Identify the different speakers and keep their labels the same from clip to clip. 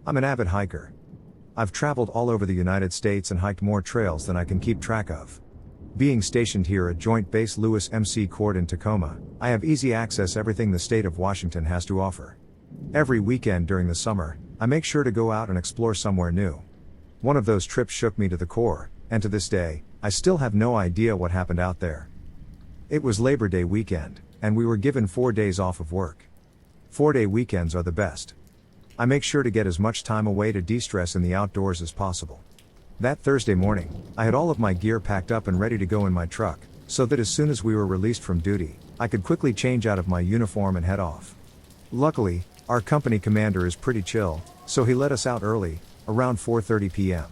Speaker 1: I'm an avid hiker. I've traveled all over the United States and hiked more trails than I can keep track of. Being stationed here at Joint Base Lewis McChord in Tacoma, I have easy access to everything the state of Washington has to offer. Every weekend during the summer, I make sure to go out and explore somewhere new. One of those trips shook me to the core, and to this day, I still have no idea what happened out there. It was Labor Day weekend, and we were given 4 days off of work. 4-day weekends are the best. I make sure to get as much time away to de-stress in the outdoors as possible. That Thursday morning, I had all of my gear packed up and ready to go in my truck, so that as soon as we were released from duty, I could quickly change out of my uniform and head off. Luckily, our company commander is pretty chill, so he let us out early, around 4:30 p.m.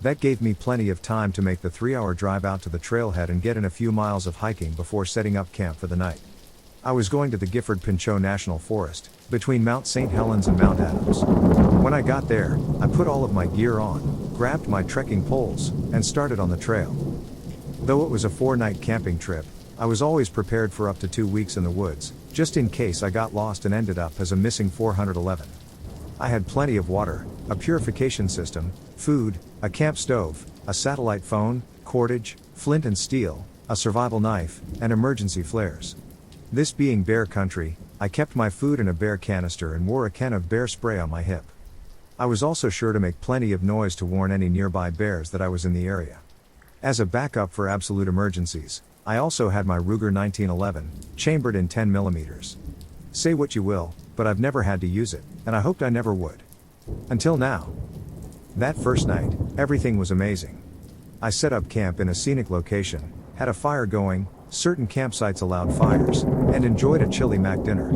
Speaker 1: That gave me plenty of time to make the 3-hour drive out to the trailhead and get in a few miles of hiking before setting up camp for the night. I was going to the Gifford-Pinchot National Forest, between Mount St. Helens and Mount Adams. When I got there, I put all of my gear on, grabbed my trekking poles, and started on the trail. Though it was a 4-night camping trip, I was always prepared for up to 2 weeks in the woods, just in case I got lost and ended up as a missing 411. I had plenty of water, a purification system, food, a camp stove, a satellite phone, cordage, flint and steel, a survival knife, and emergency flares. This being bear country, I kept my food in a bear canister and wore a can of bear spray on my hip. I was also sure to make plenty of noise to warn any nearby bears that I was in the area. As a backup for absolute emergencies, I also had my Ruger 1911, chambered in 10mm. Say what you will, but I've never had to use it, and I hoped I never would. Until now. That first night, everything was amazing. I set up camp in a scenic location, had a fire going, certain campsites allowed fires, and enjoyed a chili mac dinner.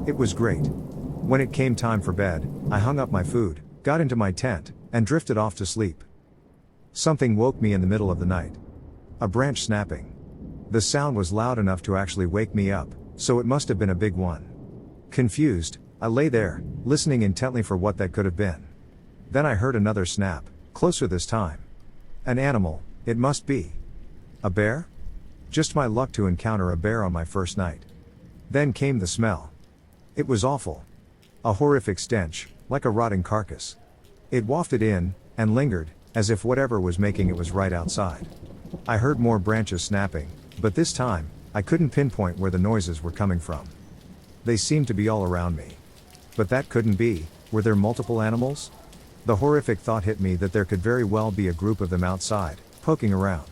Speaker 1: It was great. When it came time for bed, I hung up my food, got into my tent, and drifted off to sleep. Something woke me in the middle of the night. A branch snapping. The sound was loud enough to actually wake me up, so it must have been a big one. Confused, I lay there, listening intently for what that could have been. Then I heard another snap, closer this time. An animal, it must be. A bear? Just my luck to encounter a bear on my first night. Then came the smell. It was awful. A horrific stench, like a rotting carcass. It wafted in, and lingered, as if whatever was making it was right outside. I heard more branches snapping, but this time, I couldn't pinpoint where the noises were coming from. They seemed to be all around me. But that couldn't be. Were there multiple animals? The horrific thought hit me that there could very well be a group of them outside, poking around.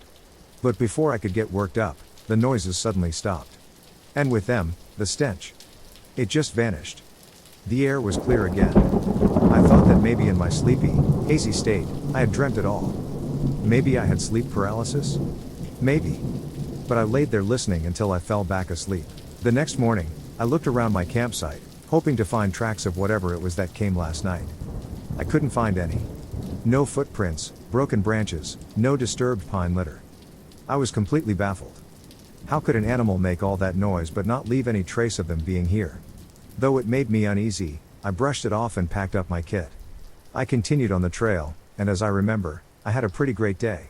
Speaker 1: But before I could get worked up, the noises suddenly stopped. And with them, the stench. It just vanished. The air was clear again. I thought that maybe in my sleepy, hazy state, I had dreamt it all. Maybe I had sleep paralysis? Maybe. But I laid there listening until I fell back asleep. The next morning, I looked around my campsite, hoping to find tracks of whatever it was that came last night. I couldn't find any. No footprints, broken branches, no disturbed pine litter. I was completely baffled. How could an animal make all that noise but not leave any trace of them being here? Though it made me uneasy, I brushed it off and packed up my kit. I continued on the trail, and as I remember, I had a pretty great day.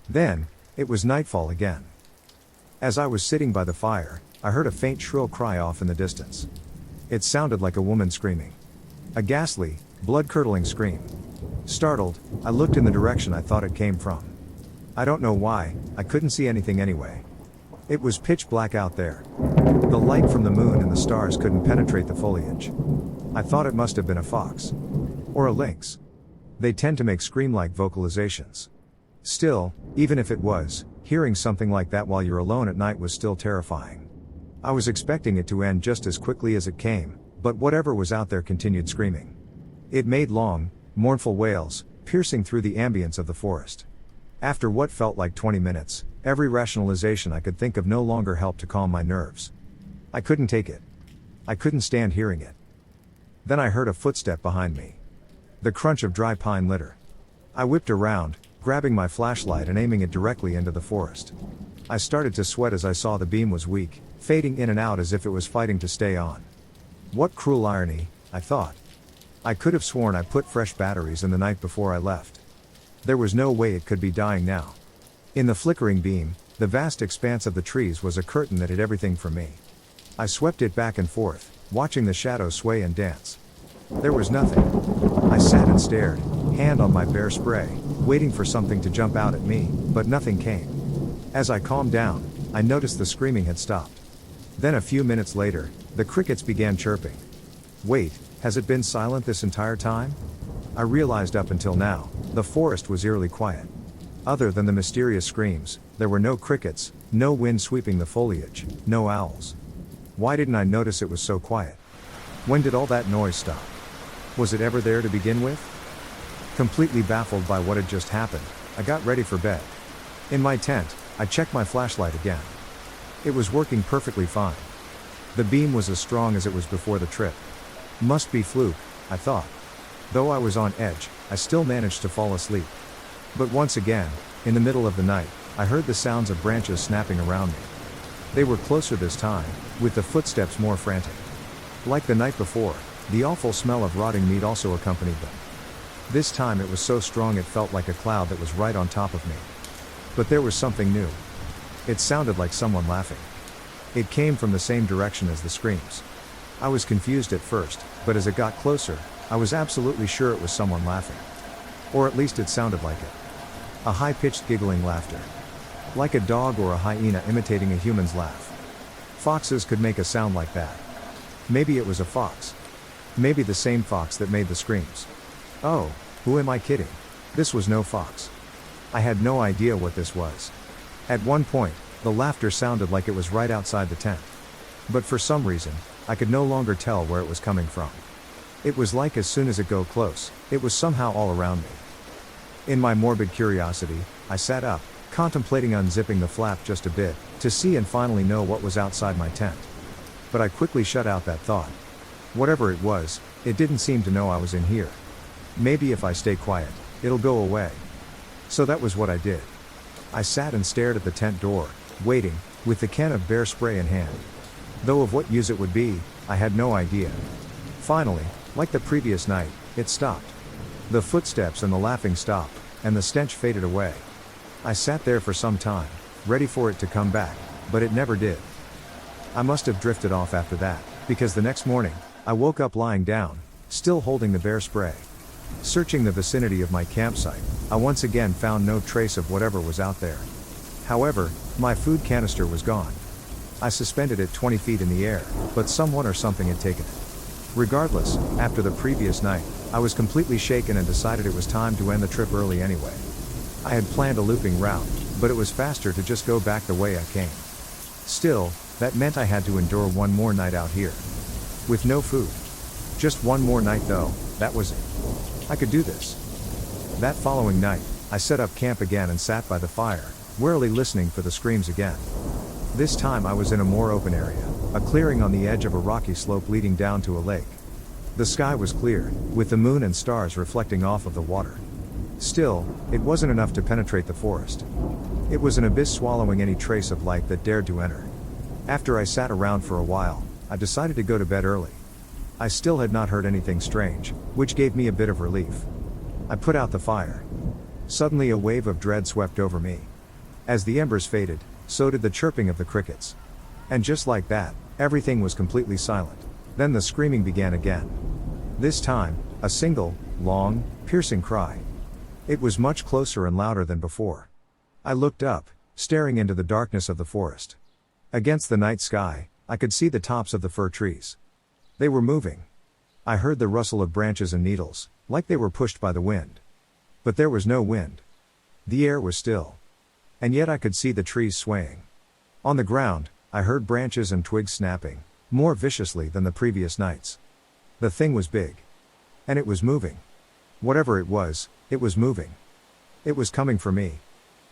Speaker 1: Then, it was nightfall again. As I was sitting by the fire, I heard a faint shrill cry off in the distance. It sounded like a woman screaming. A ghastly, blood-curdling scream. Startled, I looked in the direction I thought it came from. I don't know why, I couldn't see anything anyway. It was pitch black out there. The light from the moon and the stars couldn't penetrate the foliage. I thought it must have been a fox. Or a lynx. They tend to make scream-like vocalizations. Still, even if it was, hearing something like that while you're alone at night was still terrifying. I was expecting it to end just as quickly as it came, but whatever was out there continued screaming. It made long, mournful wails, piercing through the ambience of the forest. After what felt like 20 minutes, every rationalization I could think of no longer helped to calm my nerves. I couldn't take it. I couldn't stand hearing it. Then I heard a footstep behind me. The crunch of dry pine litter. I whipped around, grabbing my flashlight and aiming it directly into the forest. I started to sweat as I saw the beam was weak, fading in and out as if it was fighting to stay on. What cruel irony, I thought. I could have sworn I put fresh batteries in the night before I left. There was no way it could be dying now. In the flickering beam, the vast expanse of the trees was a curtain that hid everything from me. I swept it back and forth, watching the shadows sway and dance. There was nothing. I sat and stared, hand on my bear spray, waiting for something to jump out at me, but nothing came. As I calmed down, I noticed the screaming had stopped. Then a few minutes later, the crickets began chirping. Wait, has it been silent this entire time? I realized up until now, the forest was eerily quiet. Other than the mysterious screams, there were no crickets, no wind sweeping the foliage, no owls. Why didn't I notice it was so quiet? When did all that noise stop? Was it ever there to begin with? Completely baffled by what had just happened, I got ready for bed. In my tent, I checked my flashlight again. It was working perfectly fine. The beam was as strong as it was before the trip. Must be fluke, I thought. Though I was on edge, I still managed to fall asleep. But once again, in the middle of the night, I heard the sounds of branches snapping around me. They were closer this time, with the footsteps more frantic. Like the night before, the awful smell of rotting meat also accompanied them. This time it was so strong it felt like a cloud that was right on top of me. But there was something new. It sounded like someone laughing. It came from the same direction as the screams. I was confused at first, but as it got closer, I was absolutely sure it was someone laughing. Or at least it sounded like it. A high-pitched giggling laughter. Like a dog or a hyena imitating a human's laugh. Foxes could make a sound like that. Maybe it was a fox. Maybe the same fox that made the screams. Oh, who am I kidding? This was no fox. I had no idea what this was. At one point, the laughter sounded like it was right outside the tent. But for some reason, I could no longer tell where it was coming from. It was like as soon as it got close, it was somehow all around me. In my morbid curiosity, I sat up, contemplating unzipping the flap just a bit, to see and finally know what was outside my tent. But I quickly shut out that thought. Whatever it was, it didn't seem to know I was in here. Maybe if I stay quiet, it'll go away. So that was what I did. I sat and stared at the tent door, waiting, with the can of bear spray in hand. Though of what use it would be, I had no idea. Finally, like the previous night, it stopped. The footsteps and the laughing stopped, and the stench faded away. I sat there for some time, ready for it to come back, but it never did. I must have drifted off after that, because the next morning, I woke up lying down, still holding the bear spray. Searching the vicinity of my campsite, I once again found no trace of whatever was out there. However, my food canister was gone. I suspended it 20 feet in the air, but someone or something had taken it. Regardless, after the previous night, I was completely shaken and decided it was time to end the trip early anyway. I had planned a looping route, but it was faster to just go back the way I came. Still, that meant I had to endure one more night out here. With no food. Just one more night though, that was it. I could do this. That following night, I set up camp again and sat by the fire, warily listening for the screams again. This time I was in a more open area, a clearing on the edge of a rocky slope leading down to a lake. The sky was clear, with the moon and stars reflecting off of the water. Still, it wasn't enough to penetrate the forest. It was an abyss swallowing any trace of light that dared to enter. After I sat around for a while, I decided to go to bed early. I still had not heard anything strange, which gave me a bit of relief. I put out the fire. Suddenly a wave of dread swept over me. As the embers faded, so did the chirping of the crickets. And just like that, everything was completely silent. Then the screaming began again. This time, a single, long, piercing cry. It was much closer and louder than before. I looked up, staring into the darkness of the forest. Against the night sky, I could see the tops of the fir trees. They were moving. I heard the rustle of branches and needles, like they were pushed by the wind. But there was no wind. The air was still. And yet I could see the trees swaying. On the ground, I heard branches and twigs snapping, more viciously than the previous nights. The thing was big. And it was moving. Whatever it was moving. It was coming for me.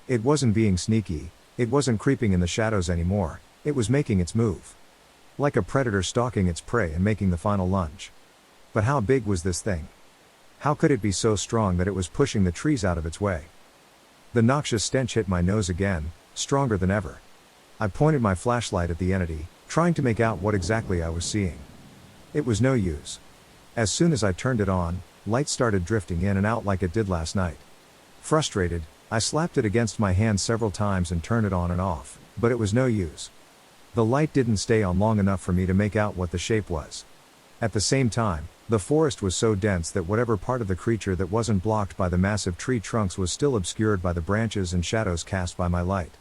Speaker 1: It wasn't being sneaky, it wasn't creeping in the shadows anymore, it was making its move. Like a predator stalking its prey and making the final lunge. But how big was this thing? How could it be so strong that it was pushing the trees out of its way? The noxious stench hit my nose again, stronger than ever. I pointed my flashlight at the entity, trying to make out what exactly I was seeing. It was no use. As soon as I turned it on, light started drifting in and out like it did last night. Frustrated, I slapped it against my hand several times and turned it on and off, but it was no use. The light didn't stay on long enough for me to make out what the shape was. At the same time, The forest was so dense that whatever part of the creature that wasn't blocked by the massive tree trunks was still obscured by the branches and shadows cast by my light.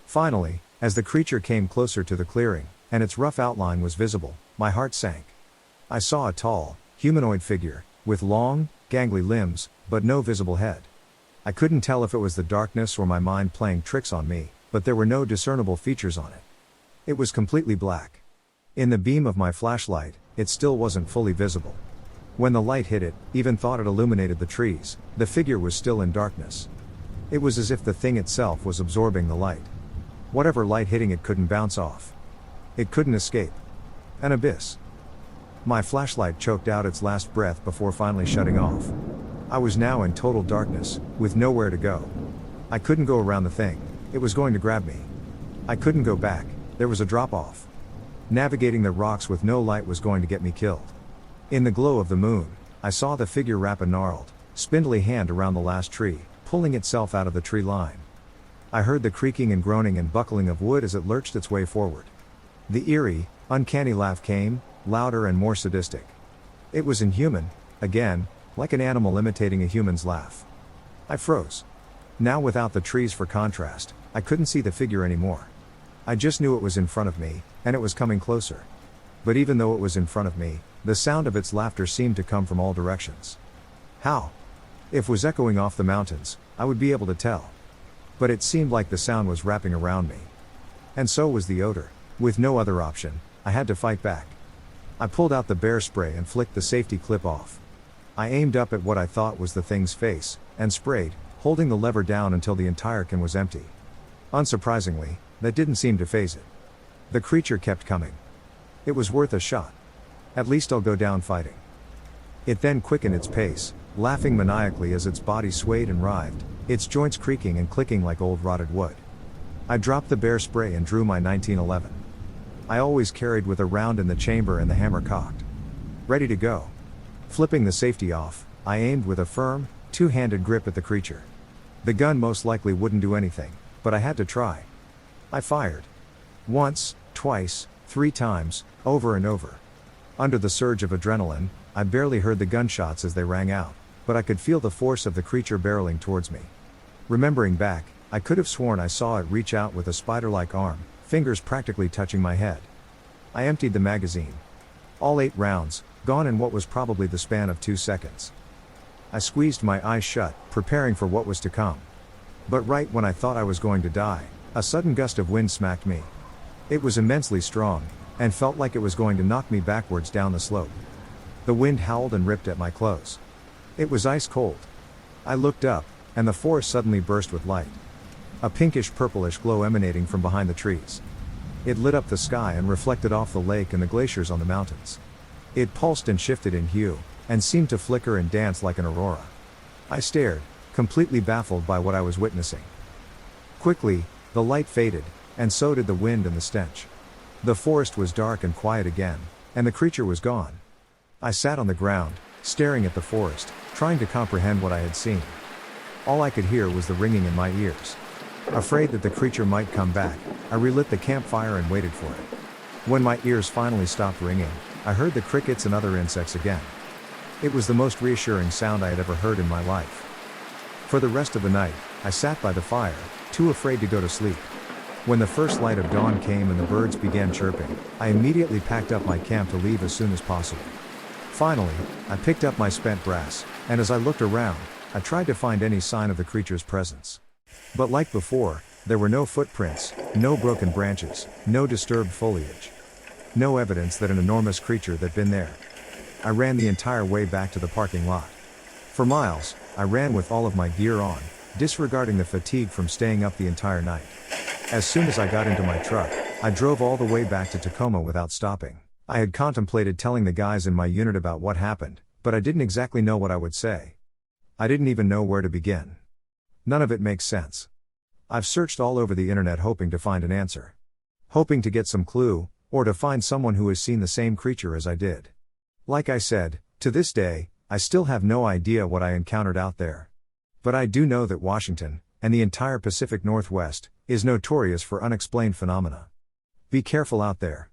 Speaker 1: Finally, as the creature came closer to the clearing, and its rough outline was visible, my heart sank. I saw a tall, humanoid figure, with long, gangly limbs, but no visible head. I couldn't tell if it was the darkness or my mind playing tricks on me, but there were no discernible features on it. It was completely black. In the beam of my flashlight, it still wasn't fully visible. When the light hit it, even thought it illuminated the trees, the figure was still in darkness. It was as if the thing itself was absorbing the light. Whatever light hitting it couldn't bounce off. It couldn't escape. An abyss. My flashlight choked out its last breath before finally shutting off. I was now in total darkness, with nowhere to go. I couldn't go around the thing. It was going to grab me. I couldn't go back. There was a drop-off. Navigating the rocks with no light was going to get me killed. In the glow of the moon, I saw the figure wrap a gnarled, spindly hand around the last tree, pulling itself out of the tree line. I heard the creaking and groaning and buckling of wood as it lurched its way forward. The eerie, uncanny laugh came, louder and more sadistic. It was inhuman, again, like an animal imitating a human's laugh. I froze. Now without the trees for contrast, I couldn't see the figure anymore. I just knew it was in front of me, and it was coming closer. But even though it was in front of me, the sound of its laughter seemed to come from all directions. How? If it was echoing off the mountains, I would be able to tell. But it seemed like the sound was wrapping around me. And so was the odor. With no other option, I had to fight back. I pulled out the bear spray and flicked the safety clip off. I aimed up at what I thought was the thing's face, and sprayed, holding the lever down until the entire can was empty. Unsurprisingly, that didn't seem to faze it. The creature kept coming. It was worth a shot. At least I'll go down fighting. It then quickened its pace, laughing maniacally as its body swayed and writhed, its joints creaking and clicking like old rotted wood. I dropped the bear spray and drew my 1911. I always carried with a round in the chamber and the hammer cocked. Ready to go. Flipping the safety off, I aimed with a firm, two-handed grip at the creature. The gun most likely wouldn't do anything, but I had to try. I fired. Once, twice, 3 times, over and over. Under the surge of adrenaline, I barely heard the gunshots as they rang out, but I could feel the force of the creature barreling towards me. Remembering back, I could have sworn I saw it reach out with a spider-like arm, fingers practically touching my head. I emptied the magazine. All 8 rounds, gone in what was probably the span of 2 seconds. I squeezed my eyes shut, preparing for what was to come. But right when I thought I was going to die, a sudden gust of wind smacked me. It was immensely strong, and felt like it was going to knock me backwards down the slope. The wind howled and ripped at my clothes. It was ice cold. I looked up, and the forest suddenly burst with light. A pinkish purplish glow emanating from behind the trees. It lit up the sky and reflected off the lake and the glaciers on the mountains. It pulsed and shifted in hue, and seemed to flicker and dance like an aurora. I stared, completely baffled by what I was witnessing. Quickly, the light faded, and so did the wind and the stench. The forest was dark and quiet again, and the creature was gone. I sat on the ground, staring at the forest, trying to comprehend what I had seen. All I could hear was the ringing in my ears. Afraid that the creature might come back, I relit the campfire and waited for it. When my ears finally stopped ringing, I heard the crickets and other insects again. It was the most reassuring sound I had ever heard in my life. For the rest of the night, I sat by the fire, too afraid to go to sleep. When the first light of dawn came and the birds began chirping, I immediately packed up my camp to leave as soon as possible. Finally, I picked up my spent brass, and as I looked around, I tried to find any sign of the creature's presence. But like before, there were no footprints, no broken branches, no disturbed foliage. No evidence that an enormous creature had been there. I ran the entire way back to the parking lot. For miles, I ran with all of my gear on, disregarding the fatigue from staying up the entire night. As soon as I got into my truck, I drove all the way back to Tacoma without stopping. I had contemplated telling the guys in my unit about what happened, but I didn't exactly know what I would say. I didn't even know where to begin. None of it makes sense. I've searched all over the internet hoping to find an answer. Hoping to get some clue, or to find someone who has seen the same creature as I did. Like I said, to this day, I still have no idea what I encountered out there. But I do know that Washington, and the entire Pacific Northwest, is notorious for unexplained phenomena. Be careful out there.